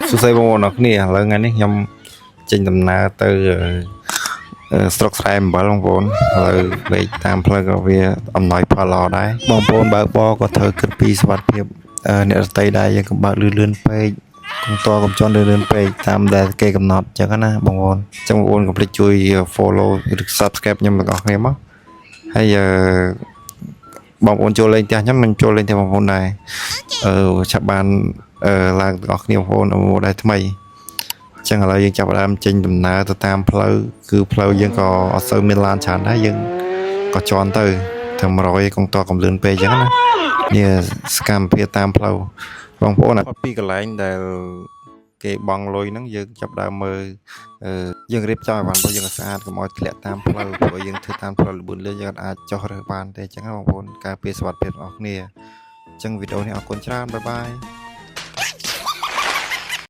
សួស្តីបងប្អូនអរគ្នាឥឡូវថ្ងៃនេះខ្ញុំចេញដំណើរទៅស្រុកស្រែអំបិលបងប្អូនឥឡូវលេខតាមផ្លូវក៏វាអំណោយផលល្អដែរបងប្អូនបើកបរក៏ត្រូវគិតពីសុវត្ថិភាពអ្នកដទៃដែរយើងកុំបើកលឿនពេកកុំជន់លឿនពេកតាមដែលគេកំណត់អញ្ចឹងណាបងប្អូនអញ្ចឹងបងប្អូនកុំភ្លេចជួយ follow ឬ subscribe ខ្ញុំទាំងអស់គ្នាមកហើយបងប្អូនចូលលេងផ្ទះខ្ញុំមិនចូលលេងផ្ទះបងប្អូនដែរឆាប់បានឡើងទាំងអស់គ្នាបងប្អូនអូដែរថ្មីអញ្ចឹងឥឡូវយើងចាប់ផ្ដើមចេញដំណើរទៅតាមផ្លូវគឺផ្លូវយើងក៏អត់សូវមានឡានច្រើនដែរយើងក៏ជន់ទៅតែ100កុំតកំលឿនពេកអញ្ចឹងណានេះសកម្មភាពតាមផ្លូវបងប្អូនអត់ពីកន្លែងដែលគេបង់លុយហ្នឹងយើងចាប់ដើមមើលយើងរៀបចំឲ្យបានព្រោះយើងឲ្យស្អាតកុំឲ្យធ្លាក់តាមផ្លូវព្រោះយើងធ្វើតាមផ្លូវល្បឿនលឿនយើងអាចចុះរើសបានទេអញ្ចឹងបងប្អូនការពារសុវត្ថិភាពរបស់គ្នាអញ្ចឹងវីដេអូនេះអរគុណច្រើនបាយបាយ